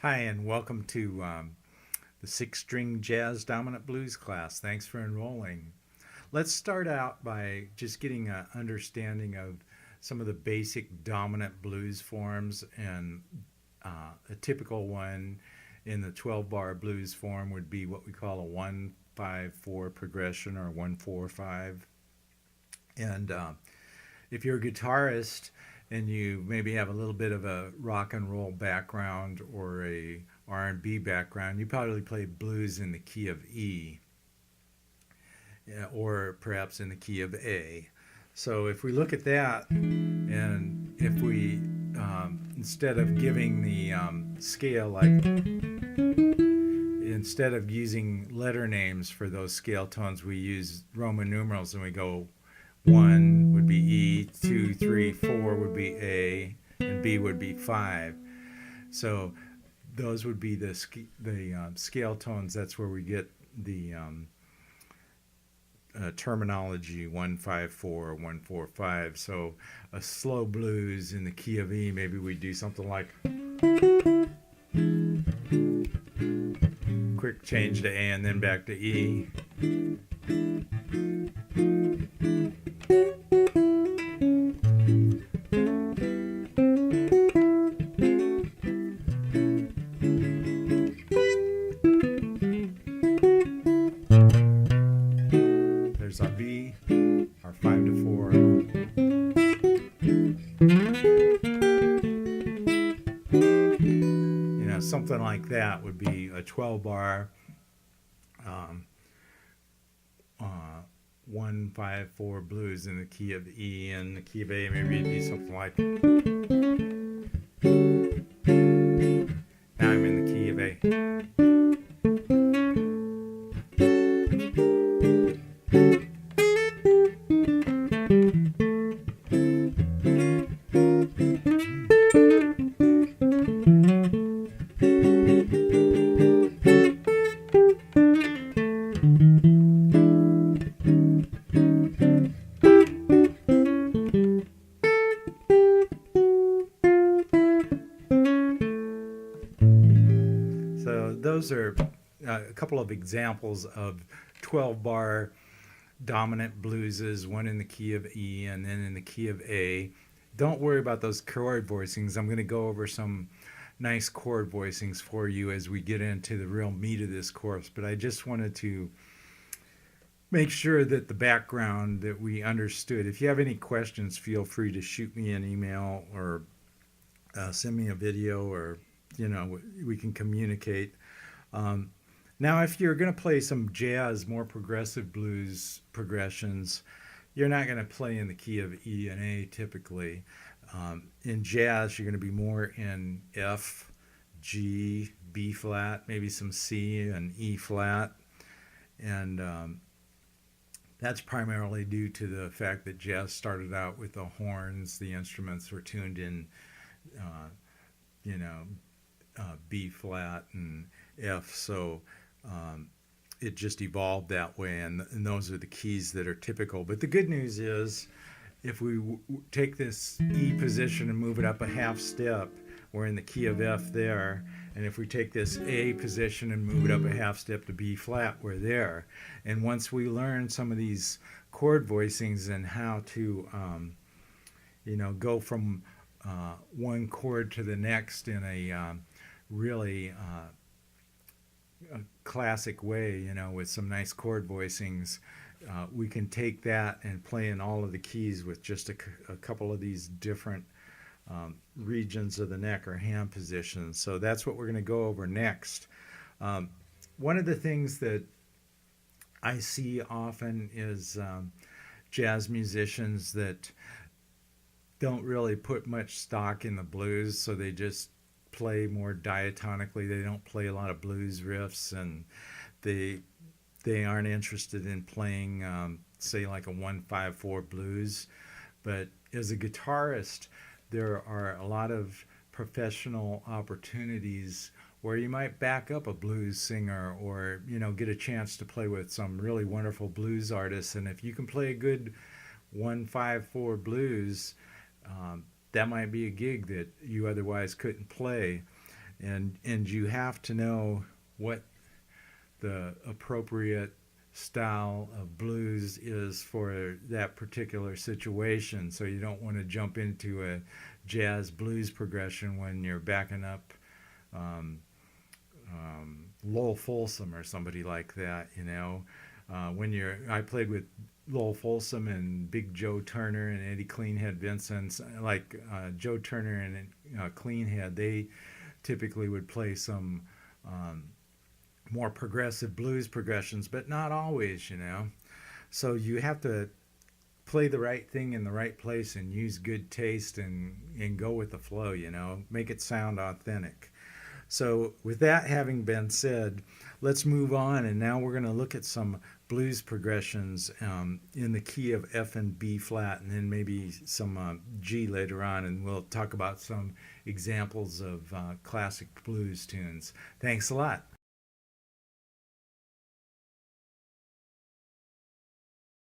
Hi, and welcome to the six-string jazz dominant blues class. Thanks for enrolling. Let's start out by just getting an understanding of some of the basic dominant blues forms, and a typical one in the 12-bar blues form would be what we call a 1-5-4 progression, or 1-4-5. And if you're a guitarist and you maybe have a little bit of a rock and roll background or a R&B background, you probably play blues in the key of E, yeah, or perhaps in the key of A. So if we look at that, and if we instead of giving the scale, like instead of using letter names for those scale tones, we use Roman numerals, and we go 1 would be E, 2, 3, 4 would be A, and B would be 5. So those would be the scale tones. That's where we get the terminology 1-5-4, 1-4-5. So a slow blues in the key of E, maybe we do something like quick change to A and then back to E. There's our B, our 5-4. Something like that would be a 12-bar 1-5-4 blues in the key of E, and the key of A maybe it'd be something like, now I'm in the key of A. So those are a couple of examples of 12-bar dominant blueses, one in the key of E and then in the key of A. Don't worry about those chord voicings. I'm going to go over some nice chord voicings for you as we get into the real meat of this course, but I just wanted to make sure that the background that we understood. If you have any questions, feel free to shoot me an email or send me a video, or we can communicate. Now, if you're going to play some jazz, more progressive blues progressions, you're not going to play in the key of E and A typically. In jazz, you're going to be more in F, G, B flat, maybe some C and E flat. And that's primarily due to the fact that jazz started out with the horns. The instruments were tuned in, B flat and F. So it just evolved that way, and those are the keys that are typical. But the good news is, if we take this E position and move it up a half step, we're in the key of F there. And if we take this A position and move it up a half step to B flat, we're there. And once we learn some of these chord voicings and how to, go from one chord to the next in a really a classic way, with some nice chord voicings, we can take that and play in all of the keys with just a couple of these different regions of the neck or hand positions. So that's what we're going to go over next. One of the things that I see often is jazz musicians that don't really put much stock in the blues, so they just play more diatonically. They don't play a lot of blues riffs, and they aren't interested in playing, say, like a 1-5-4 blues. But as a guitarist, there are a lot of professional opportunities where you might back up a blues singer, or get a chance to play with some really wonderful blues artists. And if you can play a good 1-5-4 blues, that might be a gig that you otherwise couldn't play. and you have to know what the appropriate style of blues is for that particular situation. So you don't want to jump into a jazz blues progression when you're backing up um, Lowell Folsom or somebody like that. I played with Lowell Folsom and Big Joe Turner and Eddie Cleanhead Vincent. Like Joe Turner and Cleanhead, they typically would play some um, more progressive blues progressions, but not always. So you have to play the right thing in the right place and use good taste and go with the flow. Make it sound authentic. So, with that having been said, let's move on. And now we're going to look at some blues progressions in the key of F and B flat, and then maybe some G later on. And we'll talk about some examples of classic blues tunes. Thanks a lot.